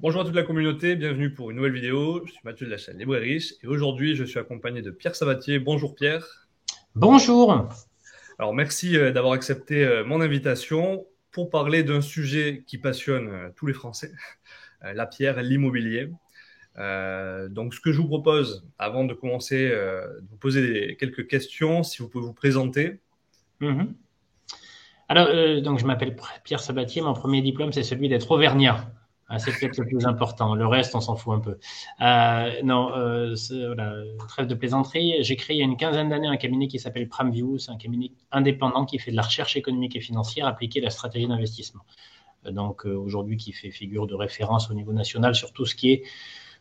Bonjour à toute la communauté, bienvenue pour une nouvelle vidéo. Je suis Mathieu de la chaîne Libre et Riche et aujourd'hui je suis accompagné de Pierre Sabatier. Bonjour Pierre. Bonjour. Alors merci d'avoir accepté mon invitation pour parler d'un sujet qui passionne tous les Français, la pierre, l'immobilier. Donc ce que je vous propose avant de commencer, de vous poser quelques questions, si vous pouvez vous présenter. Mhm. Alors, donc je m'appelle Pierre Sabatier. Mon premier diplôme, c'est celui d'être auvergnat. C'est peut-être le plus important. Le reste, on s'en fout un peu. Non, voilà, trêve de plaisanterie. J'ai créé il y a une quinzaine d'années un cabinet qui s'appelle PramView. C'est un cabinet indépendant qui fait de la recherche économique et financière appliquée à la stratégie d'investissement. Donc aujourd'hui, qui fait figure de référence au niveau national sur tout ce qui est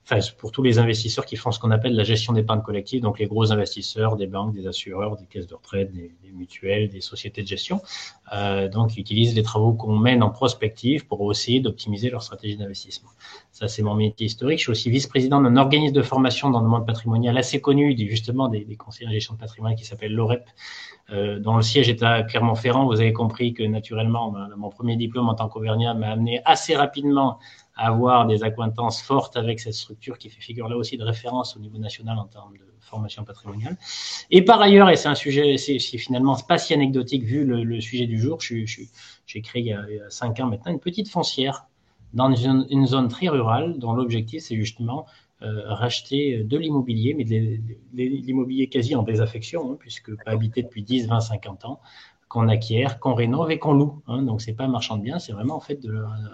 enfin, pour tous les investisseurs qui font ce qu'on appelle la gestion d'épargne collective, donc les gros investisseurs, des banques, des assureurs, des caisses de retraite, des mutuelles, des sociétés de gestion, donc ils utilisent les travaux qu'on mène en prospective pour essayer d'optimiser leur stratégie d'investissement. Ça, c'est mon métier historique. Je suis aussi vice-président d'un organisme de formation dans le monde patrimonial assez connu, justement des conseillers en gestion de patrimoine qui s'appelle l'OREP, dont le siège est à Clermont-Ferrand. Vous avez compris que naturellement, mon premier diplôme en tant qu'auvergnat m'a amené assez rapidement à avoir des accointances fortes avec cette structure qui fait figure là aussi de référence au niveau national en termes de formation patrimoniale. Et par ailleurs, et c'est un sujet, c'est finalement pas si anecdotique vu le sujet du jour, j'ai créé il y a 5 ans maintenant une petite foncière dans une zone très rurale dont l'objectif c'est justement racheter de l'immobilier, mais de l'immobilier quasi en désaffection, puisque pas D'accord. habité depuis 10, 20, 50 ans, qu'on acquiert, qu'on rénove et qu'on loue. Donc, c'est pas un marchand de biens, c'est vraiment en fait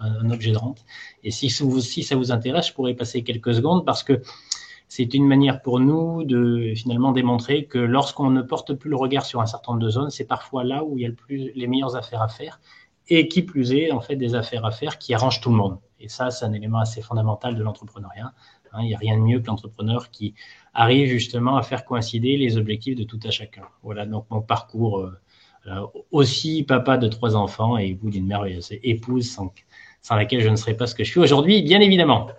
un objet de rente. Et si ça vous intéresse, je pourrais passer quelques secondes parce que c'est une manière pour nous de finalement démontrer que lorsqu'on ne porte plus le regard sur un certain nombre de zones, c'est parfois là où il y a les meilleures affaires à faire et qui plus est, en fait, des affaires à faire qui arrangent tout le monde. Et ça, c'est un élément assez fondamental de l'entrepreneuriat. Il n'y a rien de mieux que l'entrepreneur qui arrive justement à faire coïncider les objectifs de tout à chacun. Voilà donc mon parcours. Aussi papa de 3 enfants et époux d'une merveilleuse épouse sans laquelle je ne serais pas ce que je suis aujourd'hui, bien évidemment.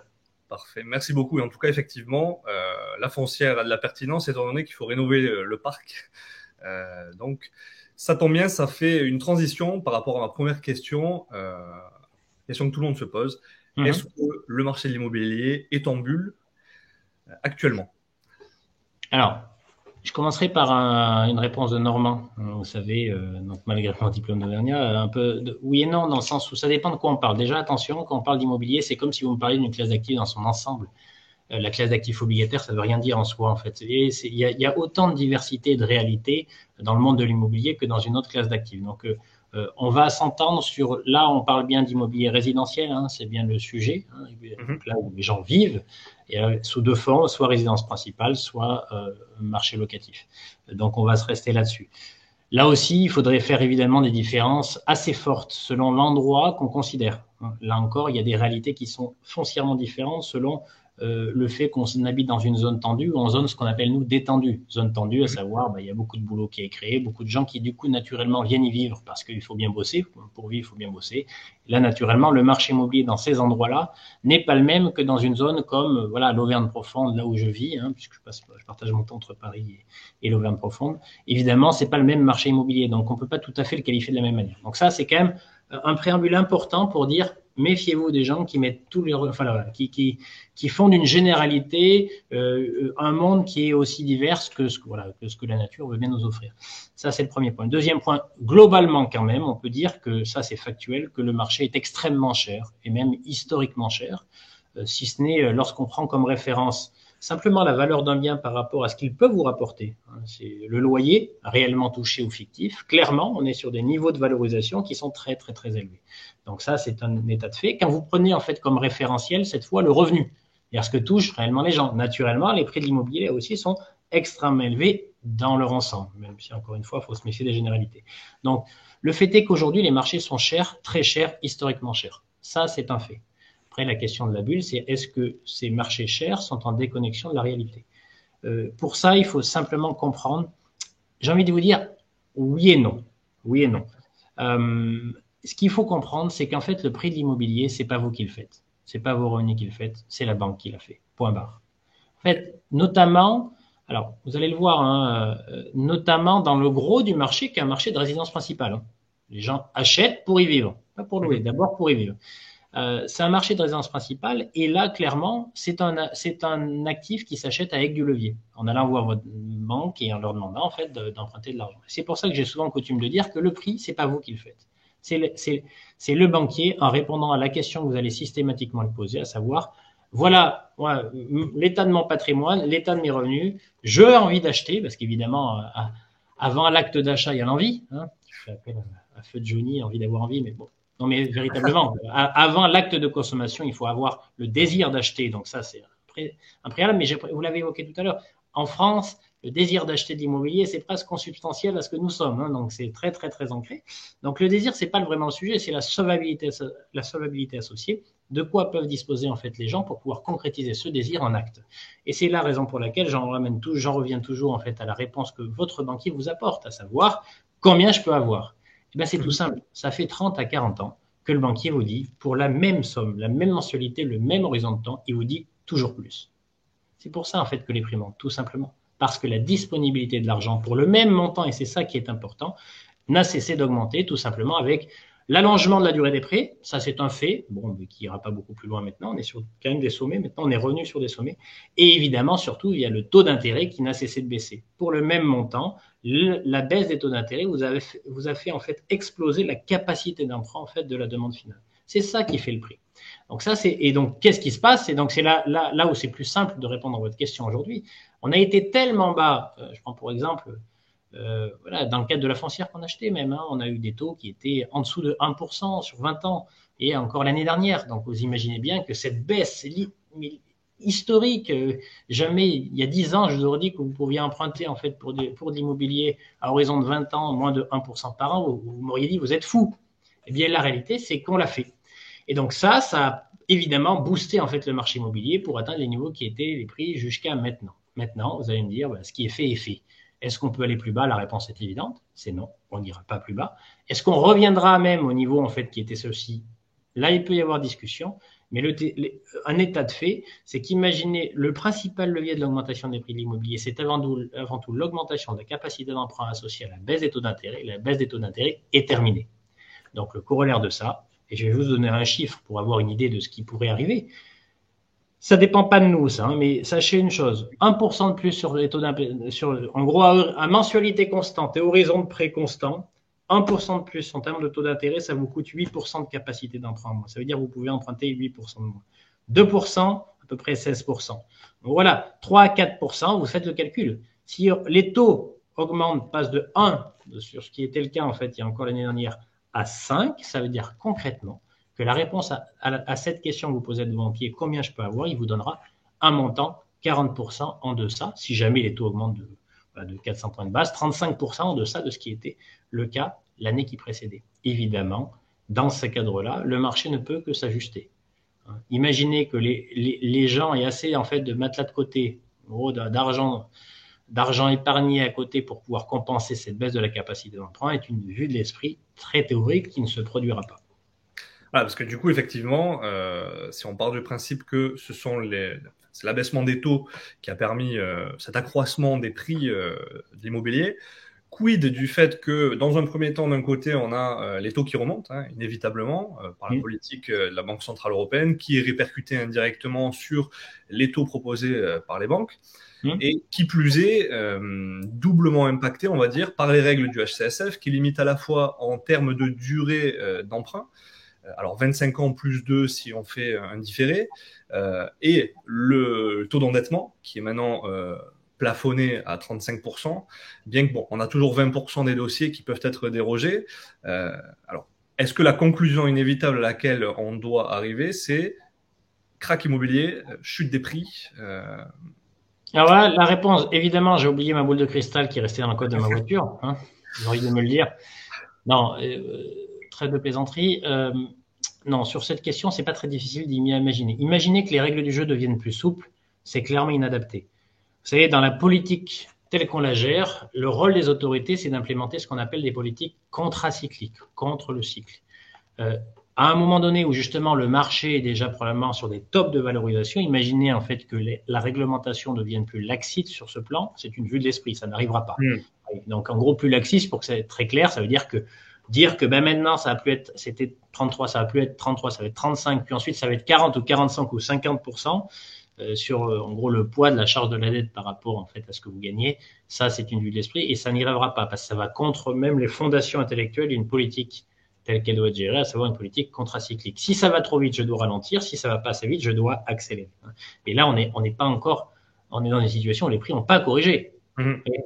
Parfait, merci beaucoup. Et en tout cas, effectivement, la foncière a de la pertinence étant donné qu'il faut rénover le parc. Donc, ça tombe bien, ça fait une transition par rapport à ma première question, question que tout le monde se pose. Est-ce Mm-hmm. que le marché de l'immobilier est en bulle actuellement? Alors, je commencerai par une réponse de Normand. Vous savez, donc malgré mon diplôme d'Auvergnat, un peu oui et non, dans le sens où ça dépend de quoi on parle. Déjà, attention, quand on parle d'immobilier, c'est comme si vous me parliez d'une classe d'actifs dans son ensemble. La classe d'actifs obligataires, ça ne veut rien dire en soi, en fait. Et il y a autant de diversité et de réalité dans le monde de l'immobilier que dans une autre classe d'actifs. Donc, on va s'entendre sur, là, on parle bien d'immobilier résidentiel, c'est bien le sujet, Mhm. donc là où les gens vivent, et, sous deux formes, soit résidence principale, soit marché locatif. Donc, on va se rester là-dessus. Là aussi, il faudrait faire évidemment des différences assez fortes selon l'endroit qu'on considère. Là encore, il y a des réalités qui sont foncièrement différentes selon le fait qu'on habite dans une zone tendue ou en zone ce qu'on appelle nous détendue. Zone tendue, à Mhm. savoir, il y a beaucoup de boulot qui est créé, beaucoup de gens qui du coup naturellement viennent y vivre parce qu'il faut bien bosser. Pour vivre, il faut bien bosser. Et là, naturellement, le marché immobilier dans ces endroits-là n'est pas le même que dans une zone comme voilà l'Auvergne profonde, là où je vis, puisque je partage mon temps entre Paris et l'Auvergne profonde. Évidemment, c'est pas le même marché immobilier, donc on peut pas tout à fait le qualifier de la même manière. Donc ça, c'est quand même un préambule important pour dire méfiez-vous des gens qui mettent tous les, enfin, voilà, qui font d'une généralité un monde qui est aussi divers que ce que la nature veut bien nous offrir. Ça, c'est le premier point. Deuxième point, globalement quand même, on peut dire que ça, c'est factuel, que le marché est extrêmement cher et même historiquement cher, si ce n'est lorsqu'on prend comme référence simplement la valeur d'un bien par rapport à ce qu'il peut vous rapporter. C'est le loyer réellement touché ou fictif. Clairement, on est sur des niveaux de valorisation qui sont très, très, très élevés. Donc ça, c'est un état de fait. Quand vous prenez en fait comme référentiel, cette fois, le revenu, c'est-à-dire ce que touchent réellement les gens. Naturellement, les prix de l'immobilier aussi sont extrêmement élevés dans leur ensemble, même si encore une fois, il faut se méfier des généralités. Donc, le fait est qu'aujourd'hui, les marchés sont chers, très chers, historiquement chers. Ça, c'est un fait. Après, la question de la bulle, c'est est-ce que ces marchés chers sont en déconnexion de la réalité? Pour ça, il faut simplement comprendre. J'ai envie de vous dire oui et non. Oui et Mhm. non. Ce qu'il faut comprendre, c'est qu'en fait, le prix de l'immobilier, c'est pas vous qui le faites. C'est pas vos revenus qui le faites, c'est la banque qui l'a fait. Point barre. En Ok. fait, notamment, alors vous allez le voir, notamment dans le gros du marché, qui est un marché de résidence principale. Les gens achètent pour y vivre, pas pour louer, Mhm. d'abord pour y vivre. C'est un marché de résidence principale et là, clairement, c'est un actif qui s'achète avec du levier, en allant voir votre banque et en leur demandant en fait d'emprunter de l'argent. C'est pour ça que j'ai souvent coutume de dire que le prix, c'est pas vous qui le faites. C'est le banquier en répondant à la question que vous allez systématiquement lui poser, à savoir, voilà, l'état de mon patrimoine, l'état de mes revenus, j'ai envie d'acheter, parce qu'évidemment, avant l'acte d'achat, il y a l'envie. Hein. Je fais appel à Feu de Johnny, envie d'avoir envie, mais bon. Non, mais véritablement, avant l'acte de consommation, il faut avoir le désir d'acheter. Donc ça, c'est un préalable, mais vous l'avez évoqué tout à l'heure. En France, le désir d'acheter de l'immobilier, c'est presque consubstantiel à ce que nous sommes. Hein, donc c'est très, très, très ancré. Donc le désir, c'est pas vraiment le sujet, c'est la solvabilité associée. De quoi peuvent disposer en fait les gens pour pouvoir concrétiser ce désir en acte. Et c'est la raison pour laquelle j'en reviens toujours en fait à la réponse que votre banquier vous apporte, à savoir combien je peux avoir. Eh bien, c'est tout simple. Ça fait 30 à 40 ans que le banquier vous dit, pour la même somme, la même mensualité, le même horizon de temps, il vous dit toujours plus. C'est pour ça, en fait, que les prix montent, tout simplement. Parce que la disponibilité de l'argent pour le même montant, et c'est ça qui est important, n'a cessé d'augmenter, tout simplement avec l'allongement de la durée des prêts. Ça, c'est un fait, bon, mais qui n'ira pas beaucoup plus loin maintenant. On est sur quand même des sommets. Maintenant, on est revenu sur des sommets. Et évidemment, surtout, il y a le taux d'intérêt qui n'a cessé de baisser. Pour le même montant, la baisse des taux d'intérêt vous a fait en fait exploser la capacité d'emprunt en fait de la demande finale. C'est ça qui fait le prix. Donc ça et donc qu'est-ce qui se passe? Et donc c'est là où c'est plus simple de répondre à votre question aujourd'hui. On a été tellement bas. Je prends pour exemple voilà, dans le cadre de la foncière qu'on achetait même, hein, on a eu des taux qui étaient en dessous de 1% sur 20 ans et encore l'année dernière. Donc vous imaginez bien que cette baisse historique. Jamais, il y a 10 ans, je vous aurais dit que vous pouviez emprunter en fait pour de l'immobilier à horizon de 20 ans, moins de 1% par an, vous m'auriez dit vous êtes fou. Eh bien, la réalité, c'est qu'on l'a fait. Et donc ça a évidemment boosté en fait le marché immobilier pour atteindre les niveaux qui étaient les prix jusqu'à maintenant. Maintenant, vous allez me dire, ce qui est fait est fait. Est-ce qu'on peut aller plus bas? La réponse est évidente, c'est non, on n'ira pas plus bas. Est-ce qu'on reviendra même au niveau en fait qui était ceci? Là, il peut y avoir discussion. Mais un état de fait, c'est qu'imaginez le principal levier de l'augmentation des prix de l'immobilier, c'est avant tout l'augmentation de la capacité d'emprunt associée à la baisse des taux d'intérêt. La baisse des taux d'intérêt est terminée. Donc le corollaire de ça, et je vais vous donner un chiffre pour avoir une idée de ce qui pourrait arriver. Ça ne dépend pas de nous, ça, hein, mais sachez une chose, 1% de plus sur les taux d'intérêt, en gros, à mensualité constante et horizon de prêt constant, 1% de plus en termes de taux d'intérêt, ça vous coûte 8% de capacité d'emprunt. Ça veut dire que vous pouvez emprunter 8% de moins. 2%, à peu près 16%. Donc voilà, 3 à 4%, vous faites le calcul. Si les taux augmentent, passent de 1, sur ce qui était le cas en fait il y a encore l'année dernière, à 5, ça veut dire concrètement que la réponse à cette question que vous posez à votre banquier, combien je peux avoir, il vous donnera un montant 40% en deçà, si jamais les taux augmentent de 400 points de base, 35% en deçà de ce qui était le cas l'année qui précédait. Évidemment, dans ce cadre-là, le marché ne peut que s'ajuster. Imaginez que les gens aient assez en fait de matelas de côté, d'argent épargné à côté pour pouvoir compenser cette baisse de la capacité d'emprunt est une vue de l'esprit très théorique qui ne se produira pas. Voilà, parce que du coup, effectivement, si on part du principe que c'est l'abaissement des taux qui a permis cet accroissement des prix de l'immobilier, quid du fait que, dans un premier temps, d'un côté, on a les taux qui remontent, hein, inévitablement, par la politique de la Banque Centrale Européenne, qui est répercutée indirectement sur les taux proposés par les banques, et qui plus est, doublement impacté, on va dire, par les règles du HCSF, qui limitent à la fois en termes de durée d'emprunt, alors 25 ans plus 2 si on fait un différé, et le taux d'endettement, qui est maintenant plafonné à 35%, bien que bon, on a toujours 20% des dossiers qui peuvent être dérogés. Alors, est-ce que la conclusion inévitable à laquelle on doit arriver, c'est crack immobilier, chute des prix Alors là, la réponse, évidemment, j'ai oublié ma boule de cristal qui est restée dans le code de ma voiture. Hein, vous auriez dû me le dire. Non, trêve de plaisanterie. Non, sur cette question, c'est pas très difficile d'y imaginer. Imaginez que les règles du jeu deviennent plus souples, c'est clairement inadapté. Vous savez, dans la politique telle qu'on la gère, le rôle des autorités, c'est d'implémenter ce qu'on appelle des politiques contracycliques, contre le cycle. À un moment donné où justement le marché est déjà probablement sur des tops de valorisation, imaginez en fait que la réglementation devienne plus laxiste sur ce plan, c'est une vue de l'esprit, ça n'arrivera pas. Donc en gros, plus laxiste, pour que ça soit très clair, ça veut dire que dire que ben maintenant ça va plus être, c'était 33, ça va plus être 33, ça va être 35, puis ensuite ça va être 40 ou 45 ou 50% sur en gros le poids de la charge de la dette par rapport en fait à ce que vous gagnez, ça c'est une vue de l'esprit et ça n'y arrivera pas parce que ça va contre même les fondations intellectuelles d'une politique telle qu'elle doit être gérée, à savoir une politique contracyclique. Si ça va trop vite, je dois ralentir. Si ça va pas assez vite, je dois accélérer. Et là, on n'est pas encore, on est dans une situation où les prix n'ont pas corrigé.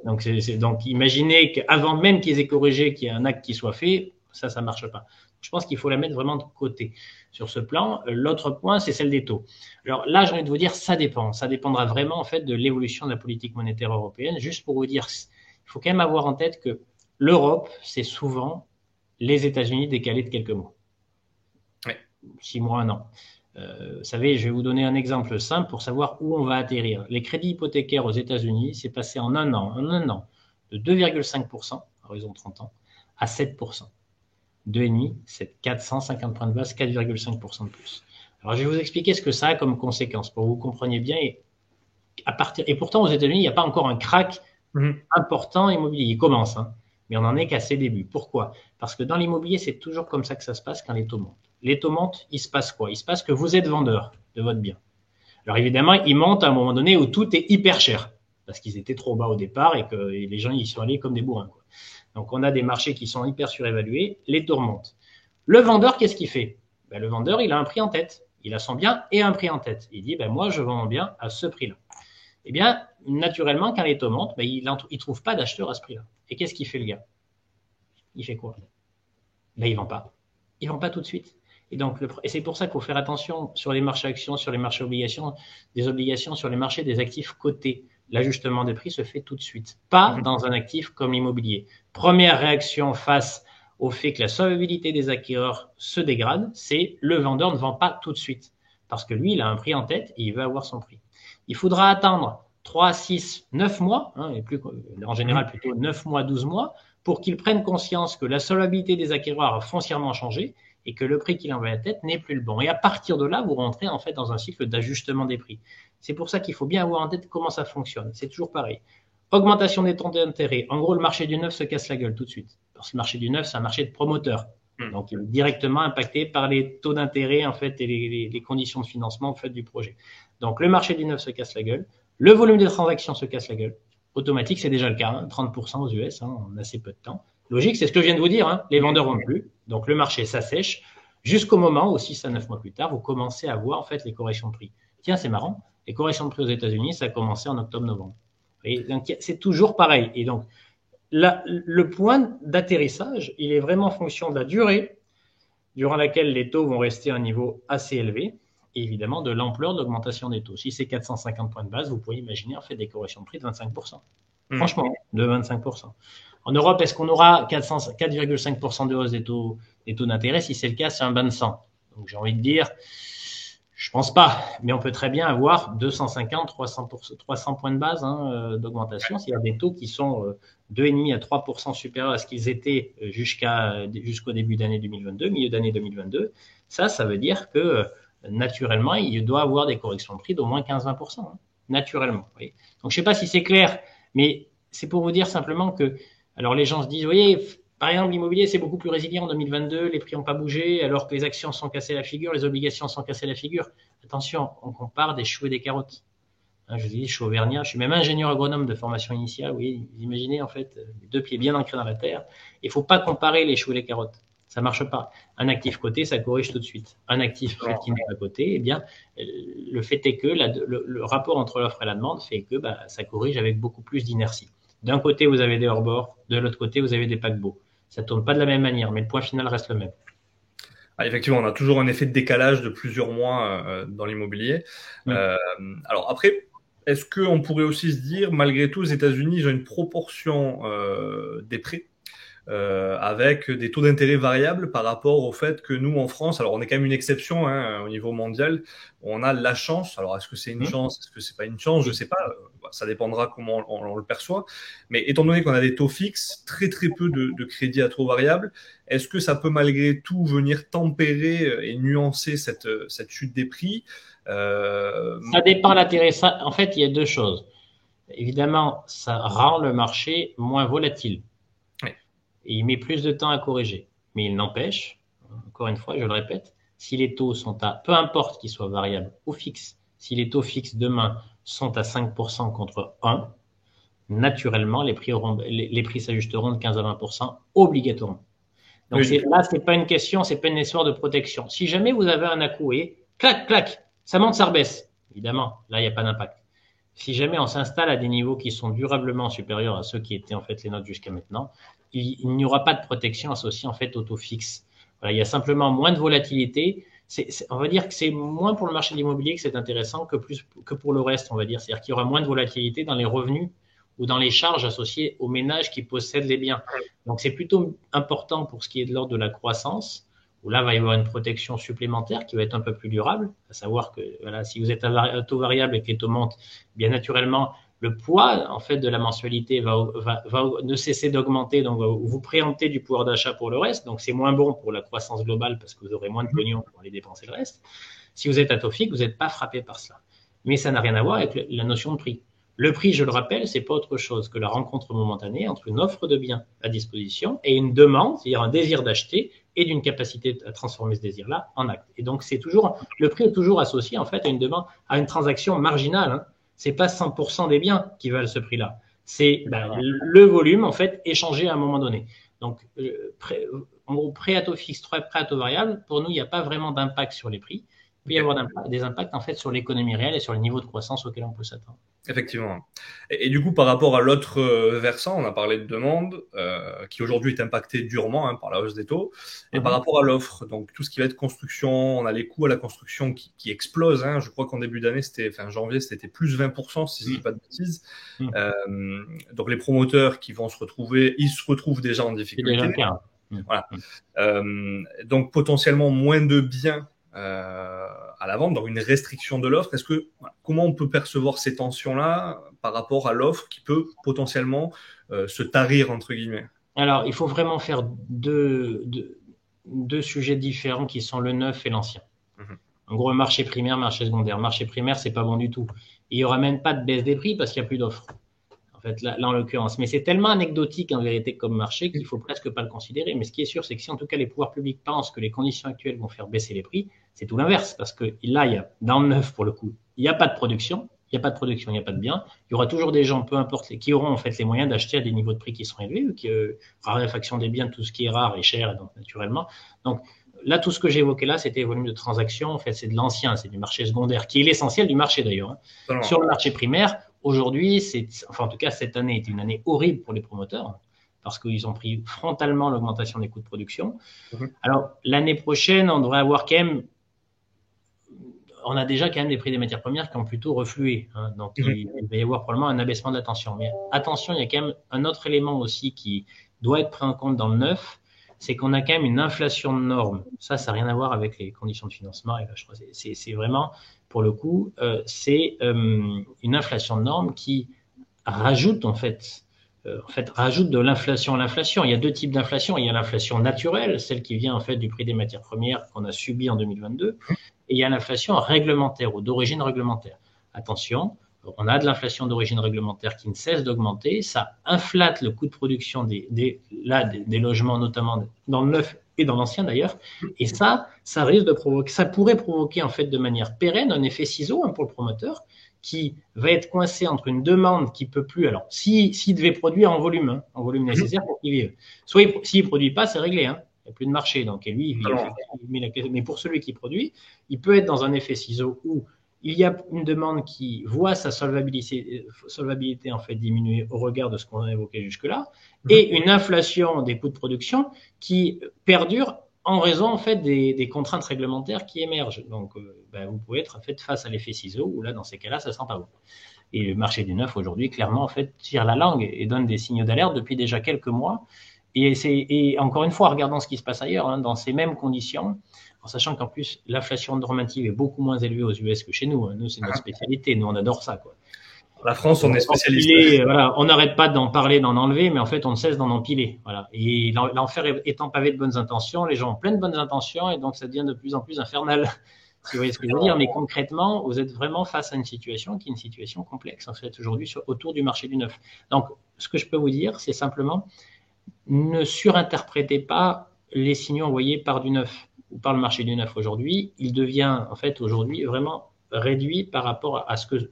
Donc, donc, imaginez qu'avant même qu'ils aient corrigé, qu'il y ait un acte qui soit fait, ça marche pas. Je pense qu'il faut la mettre vraiment de côté sur ce plan. L'autre point, c'est celle des taux. Alors là, j'ai envie de vous dire, ça dépend. Ça dépendra vraiment en fait de l'évolution de la politique monétaire européenne. Juste pour vous dire, il faut quand même avoir en tête que l'Europe, c'est souvent les États-Unis décalés de quelques mois. Ouais. 6 mois, 1 an. Vous savez, je vais vous donner un exemple simple pour savoir où on va atterrir. Les crédits hypothécaires aux États-Unis, c'est passé en un an, de 2,5% à horizon 30 ans à 7%. 2,5, c'est 450 points de base, 4,5% de plus. Alors, je vais vous expliquer ce que ça a comme conséquence pour que vous compreniez bien. Et pourtant, aux États-Unis, il n'y a pas encore un crack important immobilier. Il commence, mais on n'en est qu'à ses débuts. Pourquoi? Parce que dans l'immobilier, c'est toujours comme ça que ça se passe quand les taux montent. Les taux montent, il se passe quoi? Il se passe que vous êtes vendeur de votre bien. Alors évidemment, ils montent à un moment donné où tout est hyper cher, parce qu'ils étaient trop bas au départ et que les gens y sont allés comme des bourrins, quoi. Donc on a des marchés qui sont hyper surévalués, les taux remontent. Le vendeur, qu'est-ce qu'il fait? Le vendeur, il a un prix en tête. Il a son bien et un prix en tête. Il dit, moi, je vends mon bien à ce prix-là. Eh bien, naturellement, quand les taux montent, il ne trouve pas d'acheteur à ce prix-là. Et qu'est-ce qu'il fait, le gars? Il fait quoi? Il ne vend pas. Il ne vend pas tout de suite. Et donc, et c'est pour ça qu'il faut faire attention sur les marchés actions, sur les marchés obligations, des obligations, sur les marchés des actifs cotés. L'ajustement des prix se fait tout de suite, pas dans un actif comme l'immobilier. Première réaction face au fait que la solvabilité des acquéreurs se dégrade, c'est le vendeur ne vend pas tout de suite. Parce que lui, il a un prix en tête et il veut avoir son prix. Il faudra attendre 3, 6, 9 mois, et plus, en général plutôt 9 mois, 12 mois, pour qu'ils prennent conscience que la solvabilité des acquéreurs a foncièrement changé et que le prix qu'il envoie à la tête n'est plus le bon. Et à partir de là, vous rentrez en fait dans un cycle d'ajustement des prix. C'est pour ça qu'il faut bien avoir en tête comment ça fonctionne. C'est toujours pareil. Augmentation des taux d'intérêt. En gros, le marché du neuf se casse la gueule tout de suite. Parce que le marché du neuf, c'est un marché de promoteurs. Donc, il est directement impacté par les taux d'intérêt en fait et les conditions de financement en fait du projet. Donc, le marché du neuf se casse la gueule. Le volume des transactions se casse la gueule. Automatique, c'est déjà le cas. 30% aux US en assez peu de temps. Logique, c'est ce que je viens de vous dire. Les vendeurs vendent plus. Donc, le marché s'assèche jusqu'au moment où 6 à 9 mois plus tard, vous commencez à voir en fait les corrections de prix. Tiens, c'est marrant. Les corrections de prix aux États-Unis, ça a commencé en octobre-novembre. Et donc, c'est toujours pareil. Et donc, là, le point d'atterrissage, il est vraiment en fonction de la durée durant laquelle les taux vont rester à un niveau assez élevé et évidemment de l'ampleur de l'augmentation des taux. Si c'est 450 points de base, vous pouvez imaginer en fait des corrections de prix de 25%. Franchement, de 25%. En Europe, est-ce qu'on aura 4,5% de hausse des taux d'intérêt? Si c'est le cas, c'est un bain de sang. Donc, j'ai envie de dire, je pense pas, mais on peut très bien avoir 250, 300 points de base d'augmentation. S'il y a des taux qui sont 2,5 à 3% supérieurs à ce qu'ils étaient jusqu'au début d'année 2022, milieu d'année 2022, ça veut dire que naturellement, il doit avoir des corrections de prix d'au moins 15-20%, naturellement. Oui. Donc, je sais pas si c'est clair, mais c'est pour vous dire simplement que, alors les gens se disent, oui, par exemple, l'immobilier, c'est beaucoup plus résilient en 2022, les prix n'ont pas bougé, alors que les actions sont cassées la figure, les obligations sont cassées la figure. Attention, on compare des choux et des carottes. Je vous dis, je suis auvergnat, je suis même ingénieur agronome de formation initiale, oui, vous imaginez en fait, les deux pieds bien ancrés dans la terre. Il ne faut pas comparer les choux et les carottes. Ça ne marche pas. Un actif coté, ça corrige tout de suite. Un actif qui n'est pas coté, eh bien, le fait est que le rapport entre l'offre et la demande fait que ça corrige avec beaucoup plus d'inertie. D'un côté, vous avez des hors-bords, de l'autre côté, vous avez des paquebots. Ça ne tourne pas de la même manière, mais le point final reste le même. Effectivement, on a toujours un effet de décalage de plusieurs mois dans l'immobilier. Alors après, est-ce qu'on pourrait aussi se dire, malgré tout, aux États-Unis, ils ont une proportion des prêts avec des taux d'intérêt variables par rapport au fait que nous, en France, alors on est quand même une exception au niveau mondial, on a la chance, alors est-ce que c'est une chance, est-ce que c'est pas une chance, je sais pas, ça dépendra comment on le perçoit, mais étant donné qu'on a des taux fixes, très très peu de crédits à taux variables, est-ce que ça peut malgré tout venir tempérer et nuancer cette chute des prix Ça dépend de l'intérêt. En fait, il y a deux choses. Évidemment, ça rend le marché moins volatile. Et il met plus de temps à corriger. Mais il n'empêche, encore une fois, je le répète, si les taux sont à, peu importe qu'ils soient variables ou fixes, si les taux fixes demain sont à 5% contre 1, naturellement, les prix s'ajusteront de 15 à 20% obligatoirement. Donc Oui, là, c'est pas une question, c'est pas une histoire de protection. Si jamais vous avez un à-coup et clac, clac, ça monte, ça rebaisse. Évidemment, là, il n'y a pas d'impact. Si jamais on s'installe à des niveaux qui sont durablement supérieurs à ceux qui étaient en fait les nôtres jusqu'à maintenant, il n'y aura pas de protection associée en fait au taux fixe. Voilà, il y a simplement moins de volatilité. On va dire que c'est moins pour le marché de l'immobilier que c'est intéressant que pour le reste, on va dire. C'est-à-dire qu'il y aura moins de volatilité dans les revenus ou dans les charges associées aux ménages qui possèdent les biens. Donc c'est plutôt important pour ce qui est de l'ordre de la croissance, où là, il va y avoir une protection supplémentaire qui va être un peu plus durable, à savoir que voilà, si vous êtes à taux variable et que les taux montent, bien naturellement, le poids en fait de la mensualité va ne cesser d'augmenter, donc vous préemptez du pouvoir d'achat pour le reste, donc c'est moins bon pour la croissance globale parce que vous aurez moins de pognon pour aller dépenser le reste. Si vous êtes à taux fixe, vous n'êtes pas frappé par cela. Mais ça n'a rien à voir avec la notion de prix. Le prix, je le rappelle, c'est pas autre chose que la rencontre momentanée entre une offre de biens à disposition et une demande, c'est-à-dire un désir d'acheter et d'une capacité à transformer ce désir-là en acte. Et donc, le prix est toujours associé, en fait, à une demande, à une transaction marginale, hein. C'est pas 100% des biens qui valent ce prix-là. C'est le volume, en fait, échangé à un moment donné. Donc, en gros, prêt à taux fixe, prêt à taux variable, pour nous, il n'y a pas vraiment d'impact sur les prix. Il peut y avoir des impacts, en fait, sur l'économie réelle et sur le niveau de croissance auquel on peut s'attendre. effectivement. Et du coup, par rapport à l'autre versant, on a parlé de demande, qui aujourd'hui est impactée durement par la hausse des taux. Et par rapport à l'offre, donc tout ce qui va être construction, on a les coûts à la construction qui explosent. Je crois qu'en début d'année, janvier, c'était plus 20%, si je ne dis pas de bêtises. Donc les promoteurs qui vont se retrouver, ils se retrouvent déjà en difficulté. C'est déjà le cas. Voilà. Donc potentiellement moins de biens à la vente, donc une restriction de l'offre. Comment on peut percevoir ces tensions-là par rapport à l'offre qui peut potentiellement se tarir, entre guillemets? Alors, il faut vraiment faire deux sujets différents qui sont le neuf et l'ancien. En gros, marché primaire, marché secondaire. Marché primaire, c'est pas bon du tout. Il n'y aura même pas de baisse des prix parce qu'il n'y a plus d'offres. En fait, là, en l'occurrence. Mais c'est tellement anecdotique en vérité comme marché qu'il faut presque pas le considérer. Mais ce qui est sûr, c'est que si en tout cas les pouvoirs publics pensent que les conditions actuelles vont faire baisser les prix, c'est tout l'inverse. Parce que là, dans le neuf, pour le coup, il n'y a pas de production. Il n'y a pas de production, il n'y a pas de biens. Il y aura toujours des gens, peu importe, qui auront en fait les moyens d'acheter à des niveaux de prix qui seront élevés, raréfaction des biens, tout ce qui est rare et cher, donc naturellement. Donc là, tout ce que j'ai évoqué là, c'était les volumes de transactions. En fait, c'est de l'ancien, c'est du marché secondaire, qui est l'essentiel du marché d'ailleurs. Sur le marché primaire, aujourd'hui, en tout cas, cette année était une année horrible pour les promoteurs parce qu'ils ont pris frontalement l'augmentation des coûts de production. Alors, l'année prochaine, on devrait avoir quand même, on a déjà quand même des prix des matières premières qui ont plutôt reflué. Donc, il va y avoir probablement un abaissement de la tension. Mais attention, il y a quand même un autre élément aussi qui doit être pris en compte dans le neuf, c'est qu'on a quand même une inflation de normes. Ça n'a rien à voir avec les conditions de financement. Et là, je crois que c'est vraiment, pour le coup, c'est une inflation de normes qui rajoute rajoute de l'inflation à l'inflation. Il y a deux types d'inflation. Il y a l'inflation naturelle, celle qui vient en fait du prix des matières premières qu'on a subi en 2022, et il y a l'inflation réglementaire ou d'origine réglementaire. Attention, on a de l'inflation d'origine réglementaire qui ne cesse d'augmenter. Ça inflate le coût de production des logements, notamment dans le neuf et dans l'ancien d'ailleurs. Et ça risque de provoquer, ça pourrait provoquer en fait de manière pérenne un effet ciseau pour le promoteur qui va être coincé entre une demande qui peut plus. Alors, s'il devait produire en volume nécessaire pour qu'il vive, soit s'il produit pas, c'est réglé. Il n'y a plus de marché. Donc, et lui, il met la clé. Mais pour celui qui produit, il peut être dans un effet ciseau où il y a une demande qui voit sa solvabilité en fait diminuer au regard de ce qu'on a évoqué jusque-là, et une inflation des coûts de production qui perdure en raison en fait des contraintes réglementaires qui émergent. Donc, vous pouvez être en fait face à l'effet ciseau où là, dans ces cas-là, ça ne sent pas bon. Et le marché du neuf aujourd'hui, clairement, en fait, tire la langue et donne des signaux d'alerte depuis déjà quelques mois. Et encore une fois, en regardant ce qui se passe ailleurs, dans ces mêmes conditions, en sachant qu'en plus, l'inflation normative est beaucoup moins élevée aux US que chez nous. Nous, c'est notre spécialité. Nous, on adore ça, quoi. La France, on est spécialiste. Voilà, on n'arrête pas d'en parler, d'en enlever, mais en fait, on ne cesse d'en empiler. Voilà. Et l'enfer étant pavé de bonnes intentions, les gens ont plein de bonnes intentions et donc ça devient de plus en plus infernal. Si vous voyez ce que je veux dire. Mais concrètement, vous êtes vraiment face à une situation qui est une situation complexe, en fait, aujourd'hui, autour du marché du neuf. Donc, ce que je peux vous dire, c'est simplement, ne surinterprétez pas les signaux envoyés par du neuf ou par le marché du neuf aujourd'hui, il devient en fait aujourd'hui vraiment réduit par rapport à ce qu'il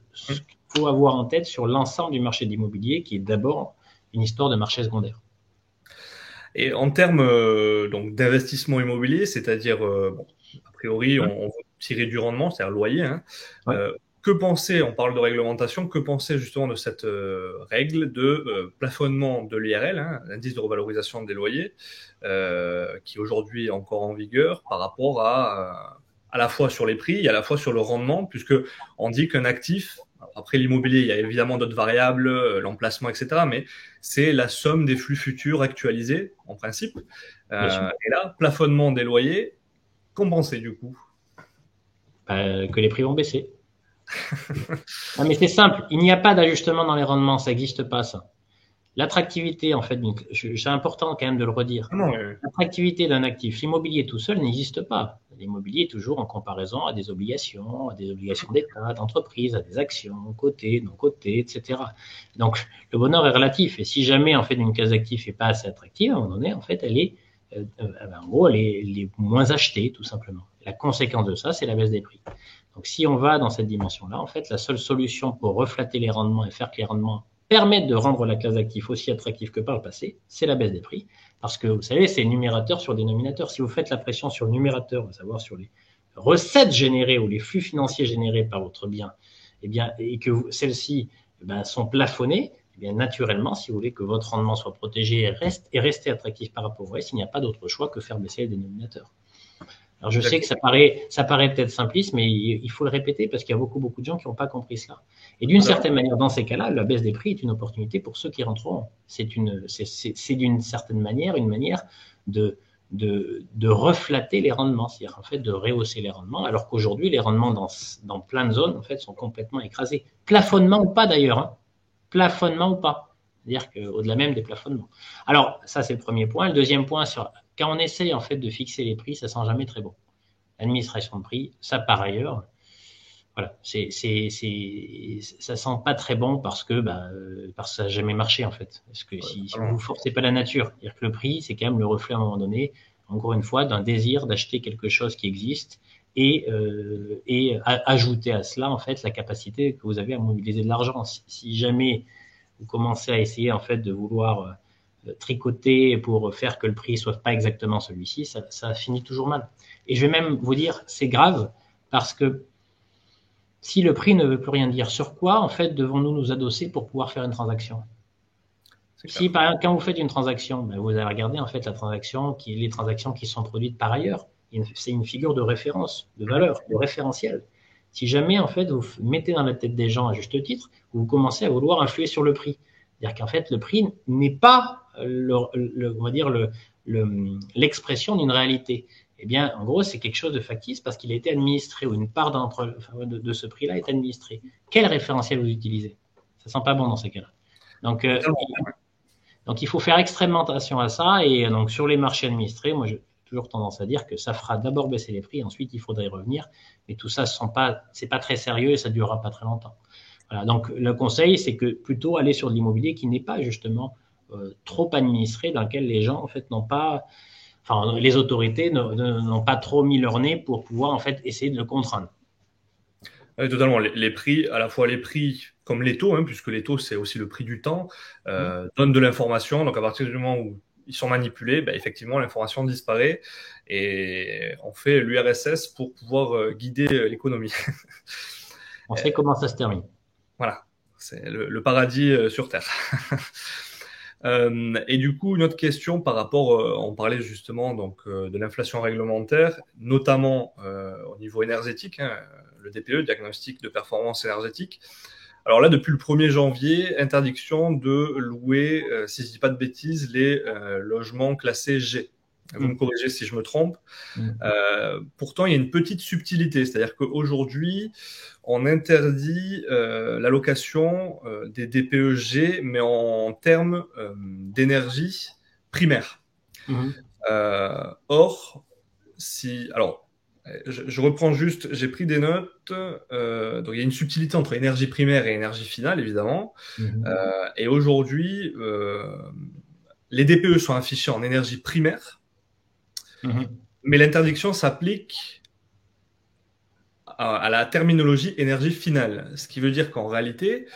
faut avoir en tête sur l'ensemble du marché de l'immobilier, qui est d'abord une histoire de marché secondaire. Et en termes donc d'investissement immobilier, c'est-à-dire, bon, a priori, on veut tirer du rendement, c'est-à-dire le loyer. Hein. Ouais. Que penser, on parle de réglementation, que penser justement de cette règle de plafonnement de l'IRL, hein, l'indice de revalorisation des loyers, qui aujourd'hui est encore en vigueur par rapport à la fois sur les prix et à la fois sur le rendement, puisque on dit qu'un actif, après l'immobilier, il y a évidemment d'autres variables, l'emplacement, etc., mais c'est la somme des flux futurs actualisés, en principe. Et là, plafonnement des loyers, qu'en pensez du coup? Que les prix vont baisser. Non, mais c'est simple, il n'y a pas d'ajustement dans les rendements, ça n'existe pas ça. L'attractivité, en fait, c'est important quand même de le redire. L'attractivité d'un actif, l'immobilier tout seul n'existe pas. L'immobilier est toujours en comparaison à des obligations d'État, d'entreprise, à des actions, cotées, non cotées, etc. Donc, le bonheur est relatif. Et si jamais, en fait, une case d'actifs n'est pas assez attractive, à un moment donné, en fait, elle est moins achetée, tout simplement. La conséquence de ça, c'est la baisse des prix. Donc, si on va dans cette dimension-là, en fait, la seule solution pour refléter les rendements et faire que les rendements permettent de rendre la classe d'actifs aussi attractive que par le passé, c'est la baisse des prix. Parce que, vous savez, c'est numérateur sur dénominateur. Si vous faites la pression sur le numérateur, à savoir sur les recettes générées ou les flux financiers générés par votre bien, eh bien, et que celles-ci sont plafonnées, eh bien, naturellement, si vous voulez que votre rendement soit protégé et rester attractif par rapport au reste, il n'y a pas d'autre choix que faire baisser les dénominateurs. Alors, je sais que ça paraît peut-être simpliste, mais il faut le répéter parce qu'il y a beaucoup de gens qui n'ont pas compris cela. Et d'une certaine manière, dans ces cas-là, la baisse des prix est une opportunité pour ceux qui rentreront. C'est d'une certaine manière une manière de reflater les rendements, c'est-à-dire en fait de rehausser les rendements, alors qu'aujourd'hui, les rendements dans plein de zones en fait sont complètement écrasés. Plafonnement ou pas d'ailleurs, hein. Plafonnement ou pas. C'est-à-dire qu'au-delà même des plafonnements. Alors, ça, c'est le premier point. Le deuxième point, quand on essaye en fait de fixer les prix, ça sent jamais très bon. L'administration de prix, ça par ailleurs, voilà, ça sent pas très bon parce que ça n'a jamais marché en fait. Parce que si vous forcez pas la nature, c'est-à-dire que le prix, c'est quand même le reflet à un moment donné, encore une fois, d'un désir d'acheter quelque chose qui existe et ajouter à cela en fait la capacité que vous avez à mobiliser de l'argent. Si jamais vous commencez à essayer en fait de vouloir tricoter pour faire que le prix soit pas exactement celui-ci, ça finit toujours mal. Et je vais même vous dire, c'est grave parce que si le prix ne veut plus rien dire, sur quoi en fait devons-nous nous adosser pour pouvoir faire une transaction? Si par exemple, quand vous faites une transaction, vous allez regarder en fait les transactions qui sont produites par ailleurs. C'est une figure de référence, de valeur, de référentiel. Si jamais en fait vous mettez dans la tête des gens à juste titre, vous commencez à vouloir influer sur le prix. C'est-à-dire qu'en fait le prix n'est pas on va dire l'expression d'une réalité. Eh bien, en gros, c'est quelque chose de factice parce qu'il a été administré ou une part de ce prix-là est administrée. Quel référentiel vous utilisez? Ça sent pas bon dans ces cas-là. Donc, il faut faire extrêmement attention à ça. Et donc, sur les marchés administrés, moi, j'ai toujours tendance à dire que ça fera d'abord baisser les prix, ensuite il faudra y revenir. Mais tout ça, c'est pas très sérieux et ça durera pas très longtemps. Voilà. Donc, le conseil, c'est que plutôt aller sur de l'immobilier qui n'est pas justement trop administré, dans lequel les gens en fait n'ont pas, enfin les autorités n'ont pas trop mis leur nez pour pouvoir en fait essayer de le contraindre. Oui, totalement. Les prix, à la fois les prix comme les taux, hein, puisque les taux c'est aussi le prix du temps, donnent de l'information. Donc à partir du moment où ils sont manipulés, effectivement l'information disparaît et on fait l'URSS pour pouvoir guider l'économie. On sait comment ça se termine. Voilà, c'est le paradis sur Terre. Et du coup, une autre question par rapport, on parlait justement donc de l'inflation réglementaire, notamment au niveau énergétique, hein, le DPE, diagnostic de performance énergétique. Alors là, depuis le 1er janvier, interdiction de louer, si je dis pas de bêtises, les logements classés G. Vous me corrigez si je me trompe. Pourtant, il y a une petite subtilité, c'est-à-dire qu'aujourd'hui, on interdit la location des DPE-G, mais en termes d'énergie primaire. Or, alors, je reprends juste, j'ai pris des notes. Donc, il y a une subtilité entre énergie primaire et énergie finale, évidemment. Et aujourd'hui, les DPE sont affichés en énergie primaire. Mais l'interdiction s'applique à la terminologie énergie finale. Ce qui veut dire qu'en réalité,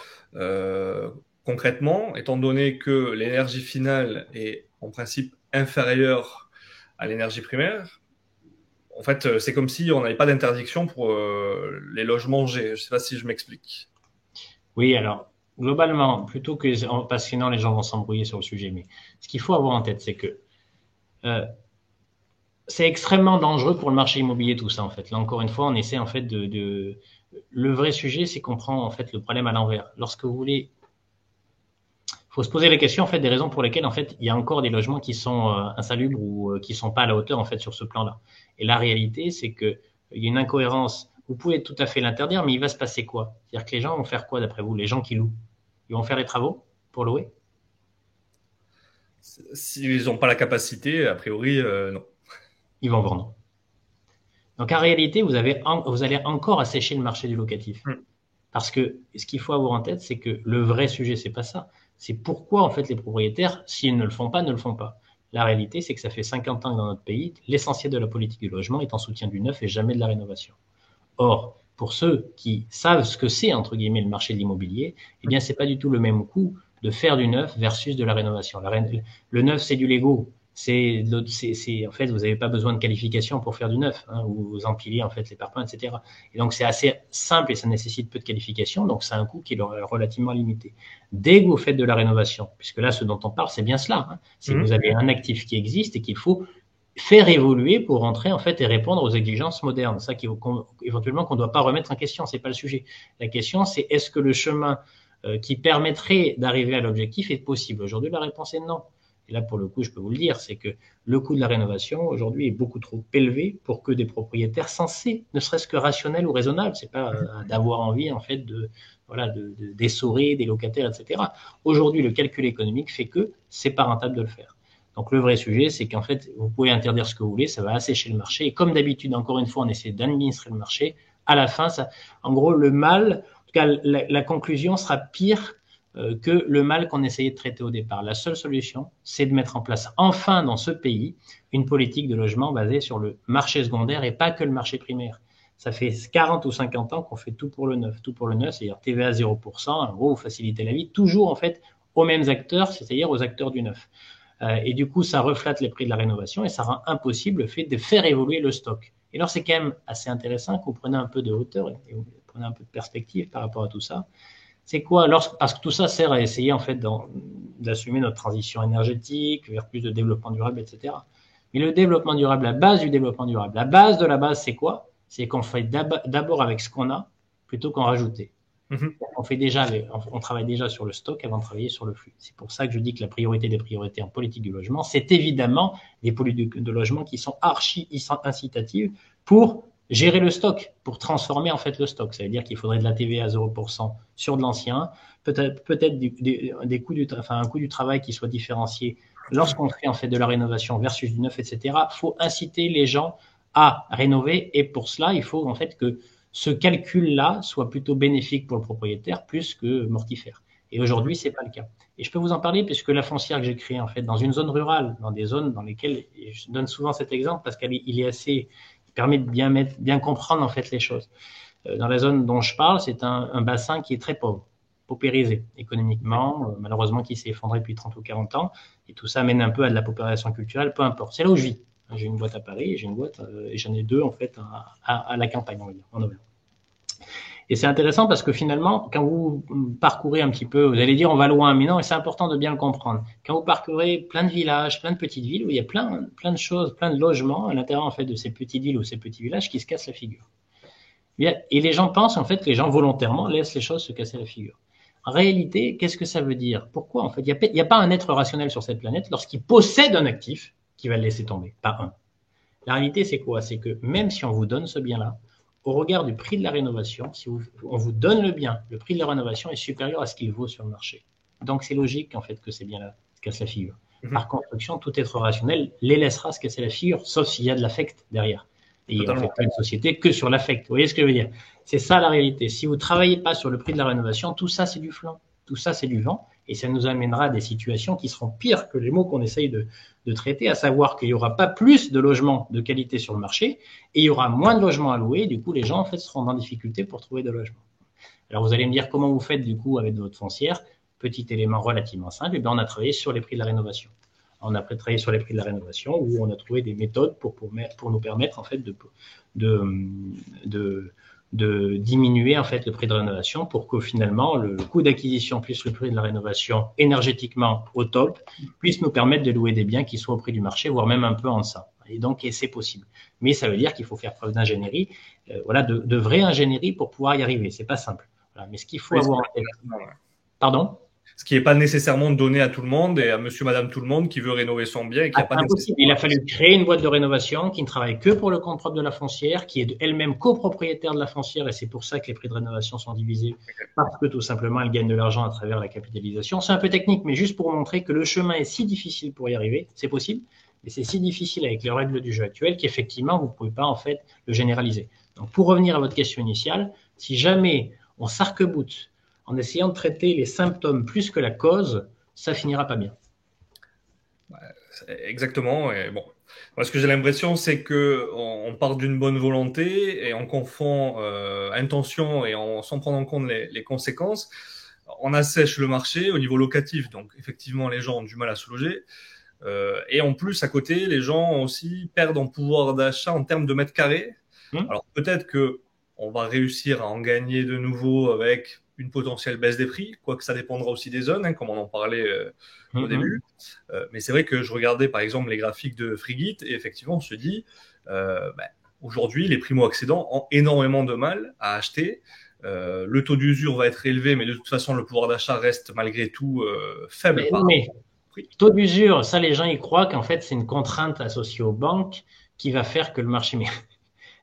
concrètement, étant donné que l'énergie finale est en principe inférieure à l'énergie primaire, en fait, c'est comme si on n'avait pas d'interdiction pour les logements G. Je ne sais pas si je m'explique. Oui, alors, globalement, plutôt que, parce que sinon les gens vont s'embrouiller sur le sujet, mais ce qu'il faut avoir en tête, c'est que euh, c'est extrêmement dangereux pour le marché immobilier, tout ça, en fait. Là, encore une fois, on essaie, en fait, le vrai sujet, c'est qu'on prend, en fait, le problème à l'envers. Lorsque vous voulez, faut se poser la question, en fait, des raisons pour lesquelles, en fait, il y a encore des logements qui sont insalubres ou qui sont pas à la hauteur, en fait, sur ce plan-là. Et la réalité, c'est que il y a une incohérence. Vous pouvez tout à fait l'interdire, mais il va se passer quoi? C'est-à-dire que les gens vont faire quoi, d'après vous, les gens qui louent? Ils vont faire les travaux pour louer? S'ils n'ont pas la capacité, a priori, non. Ils vont vendre. Donc, en réalité, vous allez encore assécher le marché du locatif. Mm. Parce que ce qu'il faut avoir en tête, c'est que le vrai sujet, c'est pas ça. C'est pourquoi, en fait, les propriétaires, s'ils ne le font pas, ne le font pas. La réalité, c'est que ça fait 50 ans que dans notre pays, l'essentiel de la politique du logement est en soutien du neuf et jamais de la rénovation. Or, pour ceux qui savent ce que c'est, entre guillemets, le marché de l'immobilier, eh bien, c'est pas du tout le même coût de faire du neuf versus de la rénovation. Le neuf, c'est du Lego. En fait, vous n'avez pas besoin de qualification pour faire du neuf, hein, vous empilez en fait les parpaings, etc. Et donc c'est assez simple et ça nécessite peu de qualification, donc c'est un coût qui est relativement limité. Dès que vous faites de la rénovation, puisque là ce dont on parle c'est bien cela, hein, c'est que vous avez un actif qui existe et qu'il faut faire évoluer pour rentrer en fait et répondre aux exigences modernes. Ça éventuellement qu'on ne doit pas remettre en question, c'est pas le sujet. La question c'est est-ce que le chemin qui permettrait d'arriver à l'objectif est possible? Aujourd'hui la réponse est non. Et là, pour le coup, je peux vous le dire, c'est que le coût de la rénovation aujourd'hui est beaucoup trop élevé pour que des propriétaires sensés, ne serait-ce que rationnels ou raisonnables, c'est pas d'avoir envie en fait d'essorer des locataires, etc. Aujourd'hui, le calcul économique fait que c'est pas rentable de le faire. Donc le vrai sujet, c'est qu'en fait, vous pouvez interdire ce que vous voulez, ça va assécher le marché. Et comme d'habitude, encore une fois, on essaie d'administrer le marché. À la fin, en gros, le mal, en tout cas, la conclusion sera pire que le mal qu'on essayait de traiter au départ. La seule solution, c'est de mettre en place enfin dans ce pays une politique de logement basée sur le marché secondaire et pas que le marché primaire. Ça fait 40 ou 50 ans qu'on fait tout pour le neuf. Tout pour le neuf, c'est-à-dire TVA 0%, en gros, vous facilitez la vie, toujours en fait aux mêmes acteurs, c'est-à-dire aux acteurs du neuf. Et du coup, ça reflète les prix de la rénovation et ça rend impossible le fait de faire évoluer le stock. Et alors, c'est quand même assez intéressant que vous preniez un peu de hauteur et vous prenez un peu de perspective par rapport à tout ça. C'est quoi? Parce que tout ça sert à essayer en fait d'assumer notre transition énergétique vers plus de développement durable, etc. Mais le développement durable, la base du développement durable, la base de la base, c'est quoi? C'est qu'on fait d'abord avec ce qu'on a plutôt qu'en rajouter. On travaille déjà sur le stock avant de travailler sur le flux. C'est pour ça que je dis que la priorité des priorités en politique du logement, c'est évidemment des politiques de logement qui sont archi incitatives pour gérer le stock, pour transformer en fait le stock. Ça veut dire qu'il faudrait de la TVA à 0% sur de l'ancien, peut-être des coûts un coût du travail qui soit différencié lorsqu'on fait en fait de la rénovation versus du neuf, etc. Il faut inciter les gens à rénover et pour cela, il faut en fait que ce calcul-là soit plutôt bénéfique pour le propriétaire plus que mortifère. Et aujourd'hui, c'est pas le cas. Et je peux vous en parler puisque la foncière que j'ai créée en fait dans une zone rurale, dans des zones dans lesquelles je donne souvent cet exemple parce qu'il est assez permet de bien comprendre en fait les choses. Dans la zone dont je parle, c'est un bassin qui est très pauvre, paupérisé économiquement, malheureusement qui s'est effondré depuis 30 ou 40 ans, et tout ça mène un peu à de la paupérisation culturelle, peu importe. C'est là où je vis. J'ai une boîte à Paris et j'ai une boîte et j'en ai deux en fait à la campagne, on va dire, en Auvergne. Et c'est intéressant parce que finalement, quand vous parcourez un petit peu, vous allez dire on va loin, mais non, et c'est important de bien le comprendre. Quand vous parcourez plein de villages, plein de petites villes où il y a plein de choses, plein de logements à l'intérieur en fait de ces petites villes ou ces petits villages qui se cassent la figure. Et les gens pensent en fait que les gens volontairement laissent les choses se casser la figure. En réalité, qu'est-ce que ça veut dire? Pourquoi en fait il n'y a pas un être rationnel sur cette planète lorsqu'il possède un actif qui va le laisser tomber, pas un. La réalité c'est quoi? C'est que même si on vous donne ce bien-là, au regard du prix de la rénovation, si on vous donne le bien, le prix de la rénovation est supérieur à ce qu'il vaut sur le marché. Donc c'est logique en fait que ces biens-là se cassent la figure. Par construction, tout être rationnel les laissera se casser la figure, sauf s'il y a de l'affect derrière. Et on ne fait pas une société que sur l'affect. Vous voyez ce que je veux dire? C'est ça la réalité. Si vous ne travaillez pas sur le prix de la rénovation, tout ça c'est du flanc, tout ça c'est du vent. Et ça nous amènera à des situations qui seront pires que les mots qu'on essaye de traiter, à savoir qu'il n'y aura pas plus de logements de qualité sur le marché et il y aura moins de logements à louer. Du coup, les gens, en fait, seront en difficulté pour trouver de logements. Alors, vous allez me dire comment vous faites, du coup, avec votre foncière. Petit élément relativement simple, et bien, on a travaillé sur les prix de la rénovation. On a travaillé sur les prix de la rénovation où on a trouvé des méthodes pour nous permettre, en fait, de diminuer en fait le prix de rénovation pour que finalement le coût d'acquisition plus le prix de la rénovation énergétiquement au top puisse nous permettre de louer des biens qui soient au prix du marché, voire même un peu en deçà. Et donc, c'est possible. Mais ça veut dire qu'il faut faire preuve d'ingénierie, voilà, de vraie ingénierie pour pouvoir y arriver. C'est pas simple. Voilà. Mais ce qu'il faut avoir en tête. Pardon? Ce qui n'est pas nécessairement donné à tout le monde et à monsieur, madame, tout le monde qui veut rénover son bien et qui n'a pas impossible. Il a fallu créer une boîte de rénovation qui ne travaille que pour le compte propre de la foncière, qui est elle-même copropriétaire de la foncière et c'est pour ça que les prix de rénovation sont divisés parce que tout simplement elle gagne de l'argent à travers la capitalisation. C'est un peu technique, mais juste pour montrer que le chemin est si difficile pour y arriver, c'est possible, mais c'est si difficile avec les règles du jeu actuelles qu'effectivement vous ne pouvez pas en fait le généraliser. Donc pour revenir à votre question initiale, si jamais on s'arc-boute en essayant de traiter les symptômes plus que la cause, ça finira pas bien. Exactement. Et bon, moi, ce que j'ai l'impression, c'est que on part d'une bonne volonté et on confond intention et sans prendre en compte les conséquences. On assèche le marché au niveau locatif, donc effectivement, les gens ont du mal à se loger. Et en plus, à côté, les gens aussi perdent en pouvoir d'achat en termes de mètres carrés. Alors peut-être que on va réussir à en gagner de nouveau avec une potentielle baisse des prix, quoique ça dépendra aussi des zones, hein, comme on en parlait au début. Mais c'est vrai que je regardais par exemple les graphiques de Frigit et effectivement on se dit aujourd'hui les primo-accédants ont énormément de mal à acheter. Le taux d'usure va être élevé, mais de toute façon le pouvoir d'achat reste malgré tout faible. Mais taux d'usure, ça les gens y croient qu'en fait c'est une contrainte associée aux banques qui va faire que le marché...